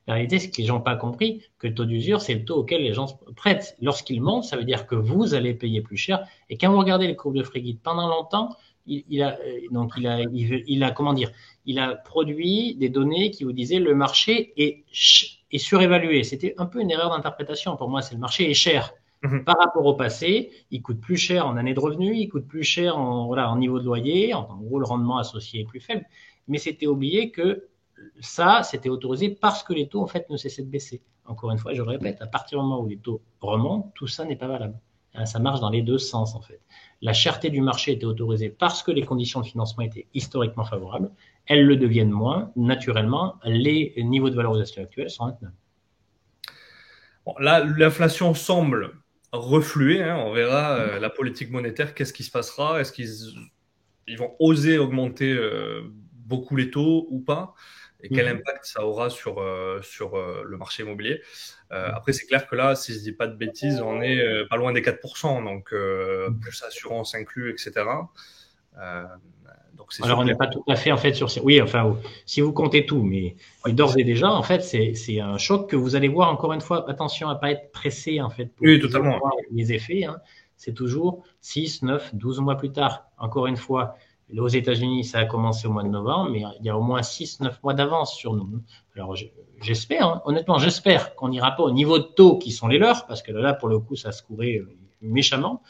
La réalité, c'est que les gens n'ont pas compris que le taux d'usure, c'est le taux auquel les gens prêtent. Lorsqu'il monte, ça veut dire que vous allez payer plus cher. Et quand vous regardez les courbes de Frigid, pendant longtemps, il a produit des données qui vous disaient le marché est surévalué. C'était un peu une erreur d'interprétation. Pour moi, c'est le marché est cher. Par rapport au passé, il coûte plus cher en année de revenus, il coûte plus cher en niveau de loyer, en gros, le rendement associé est plus faible. Mais c'était oublié que ça, c'était autorisé parce que les taux, en fait, ne cessaient de baisser. Encore une fois, je répète, à partir du moment où les taux remontent, tout ça n'est pas valable. Ça marche dans les deux sens, en fait. La cherté du marché était autorisée parce que les conditions de financement étaient historiquement favorables. Elles le deviennent moins. Naturellement, les niveaux de valorisation actuels sont intenables. Bon, là, l'inflation semble refluer. Hein, on verra la politique monétaire, qu'est-ce qui se passera. Est-ce qu'ils vont oser augmenter beaucoup les taux ou pas? Et quel impact ça aura sur le marché immobilier. Après, c'est clair que là, si je ne dis pas de bêtises, on est pas loin des 4%, donc plus assurance inclus, etc. Donc alors, on n'est pas tout à fait en fait sur ces... Oui, enfin, si vous comptez tout, mais d'ores et déjà, en fait, c'est un choc que vous allez voir, encore une fois, attention à ne pas être pressé, en fait, pour totalement. voir les effets. Hein. C'est toujours 6, 9, 12 mois plus tard. Encore une fois, aux États-Unis, ça a commencé au mois de novembre, mais il y a au moins 6-9 mois d'avance sur nous. Alors, j'espère, hein, honnêtement, j'espère qu'on n'ira pas au niveau de taux qui sont les leurs, parce que là, pour le coup, ça se courait méchamment.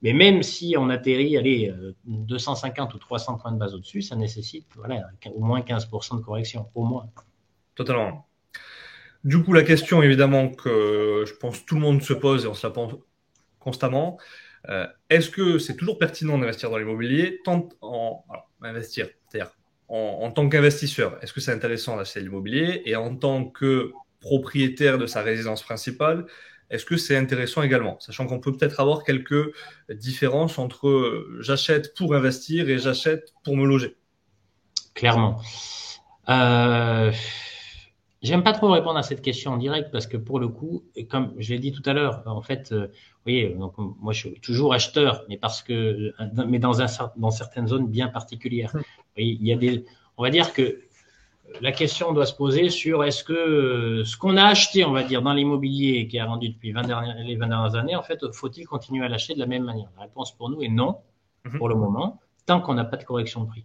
Mais même si on atterrit, 250 ou 300 points de base au-dessus, ça nécessite au moins 15% de correction, au moins. Totalement. Du coup, la question, évidemment, que je pense tout le monde se pose et on se la pose constamment, est-ce que c'est toujours pertinent d'investir dans l'immobilier investir, c'est-à-dire en tant qu'investisseur, est-ce que c'est intéressant d'acheter de l'immobilier? Et en tant que propriétaire de sa résidence principale, est-ce que c'est intéressant également? Sachant qu'on peut peut-être avoir quelques différences entre j'achète pour investir et j'achète pour me loger. Clairement. J'aime pas trop répondre à cette question en direct parce que pour le coup, et comme je l'ai dit tout à l'heure, en fait, vous voyez, donc moi je suis toujours acheteur, mais dans certaines zones bien particulières. Vous voyez, il y a on va dire que la question doit se poser sur est-ce que ce qu'on a acheté, on va dire, dans l'immobilier qui a rendu depuis les 20 dernières années, en fait, faut-il continuer à l'acheter de la même manière? La réponse pour nous est non, pour le moment, tant qu'on n'a pas de correction de prix.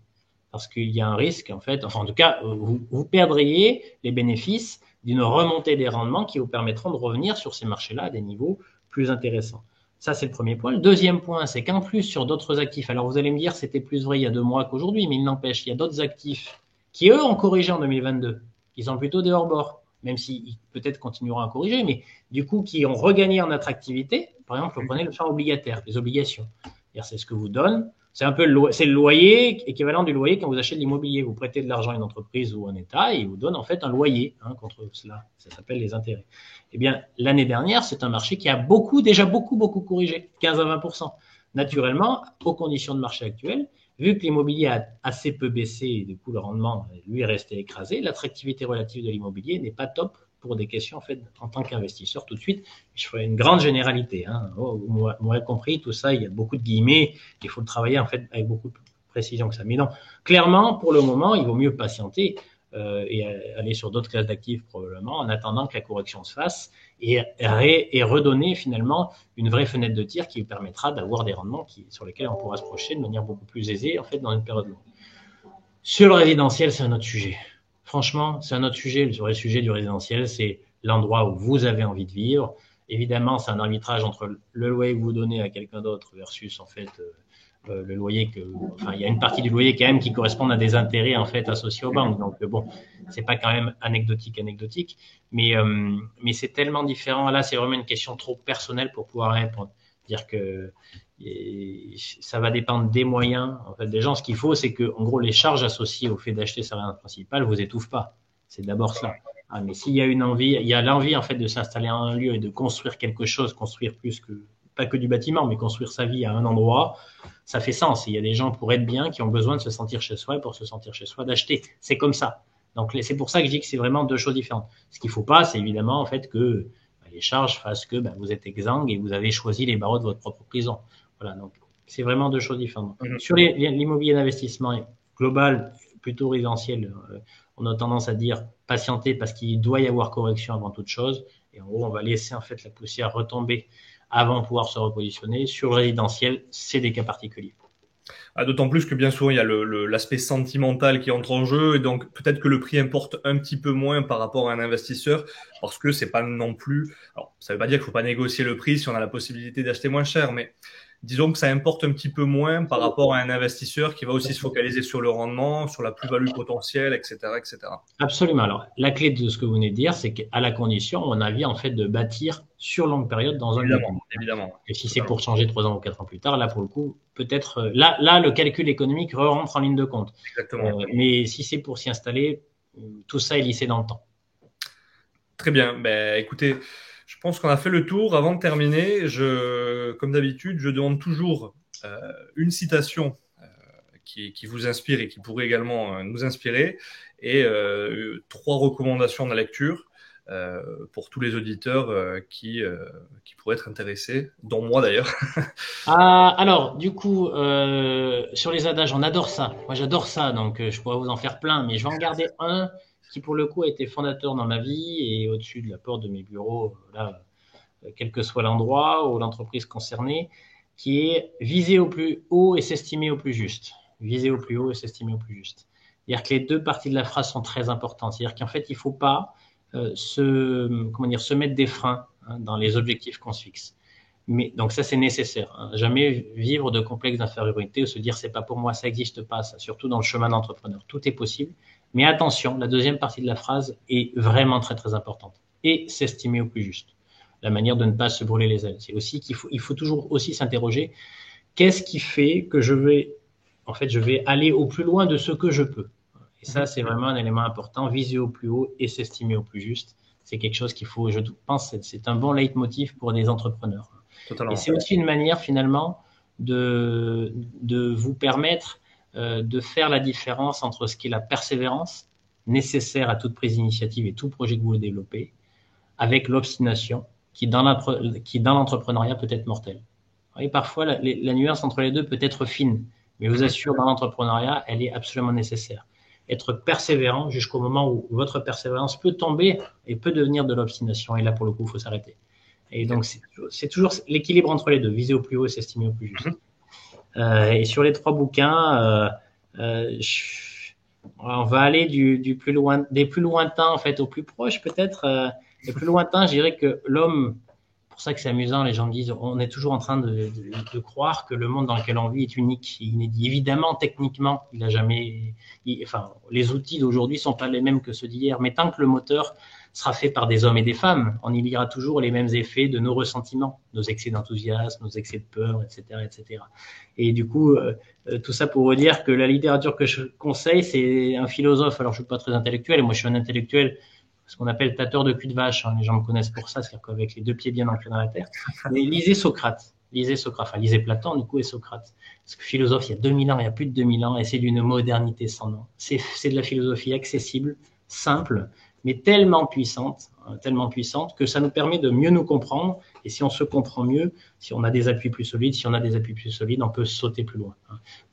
Parce qu'il y a un risque, en fait, enfin, en tout cas, vous perdriez les bénéfices d'une remontée des rendements qui vous permettront de revenir sur ces marchés-là à des niveaux plus intéressants. Ça, c'est le premier point. Le deuxième point, c'est qu'en plus, sur d'autres actifs, alors vous allez me dire, c'était plus vrai il y a 2 mois qu'aujourd'hui, mais il n'empêche, il y a d'autres actifs qui, eux, ont corrigé en 2022, qui sont plutôt des hors-bord, même s'ils peut-être continueront à corriger, mais du coup, qui ont regagné en attractivité. Par exemple, vous prenez le fonds obligataire, les obligations. C'est ce que vous donne. C'est un peu c'est le loyer équivalent du loyer quand vous achetez de l'immobilier. Vous prêtez de l'argent à une entreprise ou à un État et il vous donne en fait un loyer contre cela. Ça s'appelle les intérêts. Eh bien, l'année dernière, c'est un marché qui a déjà beaucoup corrigé, 15 à 20%. Naturellement, aux conditions de marché actuelles, vu que l'immobilier a assez peu baissé et du coup le rendement, lui, est resté écrasé, l'attractivité relative de l'immobilier n'est pas top pour des questions en fait en tant qu'investisseur tout de suite. Je ferai une grande généralité. Vous m'aurez compris, tout ça, il y a beaucoup de guillemets. Il faut le travailler en fait avec beaucoup de précision que ça. Mais non, clairement, pour le moment, il vaut mieux patienter et aller sur d'autres classes d'actifs probablement en attendant que la correction se fasse et redonner finalement une vraie fenêtre de tir qui permettra d'avoir des rendements sur lesquels on pourra se projeter de manière beaucoup plus aisée en fait dans une période longue. Sur le résidentiel, c'est un autre sujet. Franchement, c'est un autre sujet. Le vrai sujet du résidentiel, c'est l'endroit où vous avez envie de vivre. Évidemment, c'est un arbitrage entre le loyer que vous donnez à quelqu'un d'autre versus en fait le loyer il y a une partie du loyer quand même qui correspond à des intérêts en fait associés aux banques. Donc bon, c'est pas quand même anecdotique, mais c'est tellement différent. Là, c'est vraiment une question trop personnelle pour pouvoir répondre. Dire que ça va dépendre des moyens en fait des gens. Ce qu'il faut, c'est que en gros les charges associées au fait d'acheter sa résidence principale vous étouffent pas. C'est d'abord ça. Mais s'il y a il y a l'envie en fait de s'installer à un lieu et de construire quelque chose, construire plus que pas que du bâtiment, mais construire sa vie à un endroit, ça fait sens. Il y a des gens pour être bien qui ont besoin de se sentir chez soi et pour se sentir chez soi d'acheter. C'est comme ça. Donc c'est pour ça que je dis que c'est vraiment deux choses différentes. Ce qu'il faut pas, c'est évidemment en fait que les charges fassent que vous êtes exsangue et vous avez choisi les barreaux de votre propre prison. Voilà, donc c'est vraiment deux choses différentes. Sur l'immobilier d'investissement global, plutôt résidentiel, on a tendance à dire patienter parce qu'il doit y avoir correction avant toute chose. Et en gros, on va laisser en fait la poussière retomber avant de pouvoir se repositionner. Sur le résidentiel, c'est des cas particuliers. D'autant plus que bien souvent, il y a l'aspect sentimental qui entre en jeu et donc peut-être que le prix importe un petit peu moins par rapport à un investisseur parce que c'est pas non plus... Alors, ça veut pas dire qu'il faut pas négocier le prix si on a la possibilité d'acheter moins cher, mais disons que ça importe un petit peu moins par rapport à un investisseur qui va aussi se focaliser sur le rendement, sur la plus-value potentielle, etc., etc. Absolument. Alors, la clé de ce que vous venez de dire, c'est qu'à la condition, on a envie en fait de bâtir sur longue période dans un évidemment, évidemment. Et si c'est pour changer 3 ans ou 4 ans plus tard, là, pour le coup, peut-être, là, le calcul économique rentre en ligne de compte. Exactement. Mais si c'est pour s'y installer, tout ça est lissé dans le temps. Très bien. Écoutez, je pense qu'on a fait le tour. Avant de terminer, comme d'habitude, je demande toujours une citation qui vous inspire et qui pourrait également nous inspirer et 3 recommandations de lecture pour tous les auditeurs qui pourraient être intéressés, dont moi d'ailleurs. Alors, du coup, sur les adages, on adore ça. Moi, j'adore ça, donc je pourrais vous en faire plein, mais je vais en garder un qui, pour le coup, a été fondateur dans ma vie et au-dessus de la porte de mes bureaux, là, quel que soit l'endroit ou l'entreprise concernée, qui est viser au plus haut et s'estimer au plus juste. Viser au plus haut et s'estimer au plus juste. C'est-à-dire que les deux parties de la phrase sont très importantes. C'est-à-dire qu'en fait, il ne faut pas se mettre des freins dans les objectifs qu'on se fixe. Mais donc ça c'est nécessaire. Jamais vivre de complexe d'infériorité ou se dire c'est pas pour moi, ça n'existe pas. Ça, surtout dans le chemin d'entrepreneur, tout est possible. Mais attention, la deuxième partie de la phrase est vraiment très importante. Et s'estimer au plus juste. La manière de ne pas se brûler les ailes. C'est aussi il faut toujours aussi s'interroger qu'est-ce qui fait que je vais aller au plus loin de ce que je peux. Et ça c'est vraiment un élément important. Viser au plus haut et s'estimer au plus juste. C'est quelque chose qu'il faut, je pense, c'est un bon leitmotiv pour des entrepreneurs. Totalement. Et c'est aussi une manière finalement de vous permettre de faire la différence entre ce qui est la persévérance nécessaire à toute prise d'initiative et tout projet que vous développez, avec l'obstination qui dans l'entrepreneuriat peut être mortelle. Et parfois la nuance entre les deux peut être fine, mais je vous assure dans l'entrepreneuriat elle est absolument nécessaire. Être persévérant jusqu'au moment où votre persévérance peut tomber et peut devenir de l'obstination. Et là, pour le coup, il faut s'arrêter. Et donc, c'est toujours l'équilibre entre les deux, viser au plus haut et s'estimer au plus juste. Et sur les 3 bouquins, on va aller des plus lointains en fait aux plus proches peut-être. Les plus lointains, je dirais que l'homme pour ça que c'est amusant, les gens me disent, on est toujours en train de croire que le monde dans lequel on vit est unique, inédit. Évidemment, techniquement, les outils d'aujourd'hui sont pas les mêmes que ceux d'hier, mais tant que le moteur sera fait par des hommes et des femmes, on y lira toujours les mêmes effets de nos ressentiments, nos excès d'enthousiasme, nos excès de peur, etc., etc. Et du coup, tout ça pour vous dire que la littérature que je conseille, c'est un philosophe. Alors, je suis pas très intellectuel, et moi, je suis un intellectuel, ce qu'on appelle tâteur de cul de vache. Les gens me connaissent pour ça, c'est-à-dire qu'avec les 2 pieds bien ancrés dans la terre. Mais lisez Socrate. Lisez Platon, du coup, et Socrate. Parce que philosophe, il y a 2000 ans, il y a plus de 2000 ans, et c'est d'une modernité sans nom. C'est de la philosophie accessible, simple, mais tellement puissante que ça nous permet de mieux nous comprendre. Et si on se comprend mieux, si on a des appuis plus solides, on peut sauter plus loin.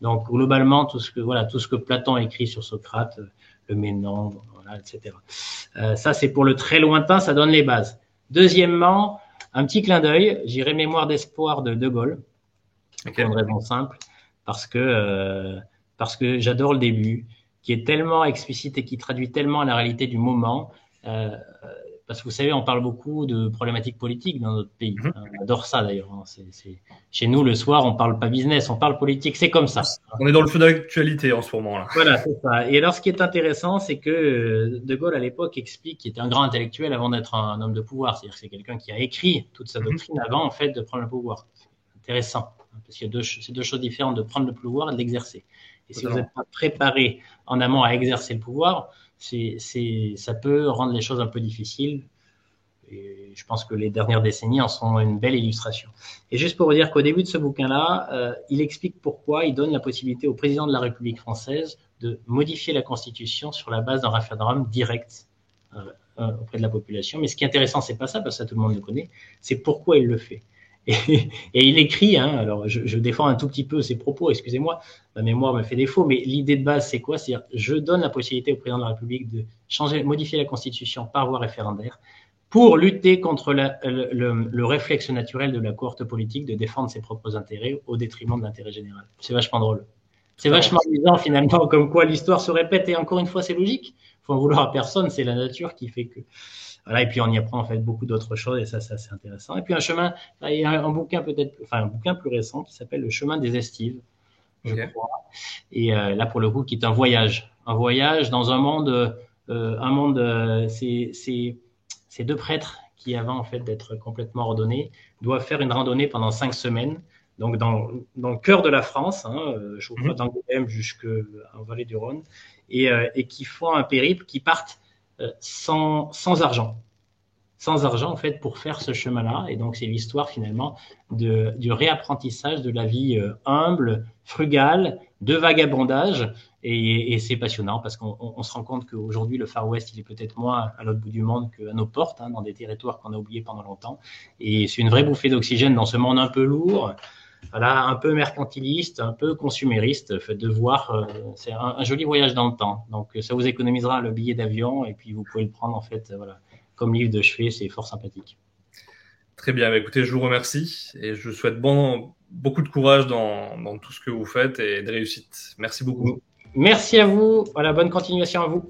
Donc, globalement, tout ce que Platon écrit sur Socrate, le Ménon, voilà, etc. Ça, c'est pour le très lointain, ça donne les bases. Deuxièmement, un petit clin d'œil, j'irai Mémoire d'espoir de Gaulle, pour une raison simple, parce que j'adore le début, qui est tellement explicite et qui traduit tellement la réalité du moment. Parce que vous savez, on parle beaucoup de problématiques politiques dans notre pays. On adore ça d'ailleurs. Chez nous, le soir, on parle pas business, on parle politique. C'est comme ça. On est dans le feu d'actualité en ce moment-là. Voilà, c'est ça. Et alors, ce qui est intéressant, c'est que De Gaulle, à l'époque, explique qu'il était un grand intellectuel avant d'être un homme de pouvoir. C'est-à-dire que c'est quelqu'un qui a écrit toute sa doctrine avant, en fait, de prendre le pouvoir. C'est intéressant. Parce qu'il y a c'est 2 choses différentes de prendre le pouvoir et de l'exercer. Et si vous n'êtes pas préparé en amont à exercer le pouvoir, ça peut rendre les choses un peu difficiles. Et je pense que les dernières décennies en sont une belle illustration. Et juste pour vous dire qu'au début de ce bouquin-là, il explique pourquoi il donne la possibilité au président de la République française de modifier la Constitution sur la base d'un référendum direct auprès de la population. Mais ce qui est intéressant, c'est pas ça, parce que ça tout le monde le connaît, c'est pourquoi il le fait. Et il écrit, alors je défends un tout petit peu ses propos, excusez-moi, ma mémoire me fait défaut, mais l'idée de base, c'est quoi? C'est-à-dire, je donne la possibilité au président de la République de modifier la Constitution par voie référendaire pour lutter contre le réflexe naturel de la cohorte politique de défendre ses propres intérêts au détriment de l'intérêt général. C'est vachement drôle. C'est vachement amusant, finalement, comme quoi l'histoire se répète, et encore une fois, c'est logique. Faut en vouloir à personne, c'est la nature qui fait que... Voilà, et puis on y apprend en fait beaucoup d'autres choses, et ça c'est intéressant. Et puis il y a un bouquin plus récent qui s'appelle Le chemin des estives, je crois. Et là pour le coup, qui est un voyage dans un monde, c'est 2 prêtres qui, avant en fait d'être complètement ordonnés, doivent faire une randonnée pendant 5 semaines. Donc dans le cœur de la France, je crois d'Angoulême jusqu'en vallée du Rhône, et qui font un périple, qui partent sans argent en fait pour faire ce chemin-là. Et donc c'est l'histoire finalement du réapprentissage de la vie humble, frugale, de vagabondage, et c'est passionnant parce qu'on se rend compte qu'aujourd'hui le Far West il est peut-être moins à l'autre bout du monde qu'à nos portes, dans des territoires qu'on a oubliés pendant longtemps, et c'est une vraie bouffée d'oxygène dans ce monde un peu lourd. Voilà, un peu mercantiliste, un peu consumériste, fait de voir, c'est un joli voyage dans le temps. Donc, ça vous économisera le billet d'avion, et puis vous pouvez le prendre, en fait, voilà, comme livre de chevet, c'est fort sympathique. Très bien, écoutez, je vous remercie, et je vous souhaite beaucoup de courage dans tout ce que vous faites, et de réussite. Merci beaucoup. Merci à vous, voilà, bonne continuation à vous.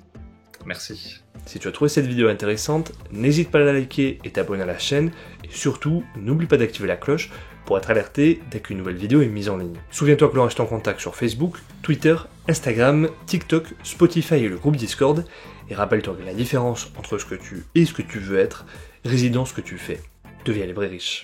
Merci. Si tu as trouvé cette vidéo intéressante, n'hésite pas à la liker et t'abonner à la chaîne, et surtout, n'oublie pas d'activer la cloche pour être alerté dès qu'une nouvelle vidéo est mise en ligne. Souviens-toi que l'on reste en contact sur Facebook, Twitter, Instagram, TikTok, Spotify et le groupe Discord, et rappelle-toi que la différence entre ce que tu es et ce que tu veux être réside dans ce que tu fais. Deviens libre et riche.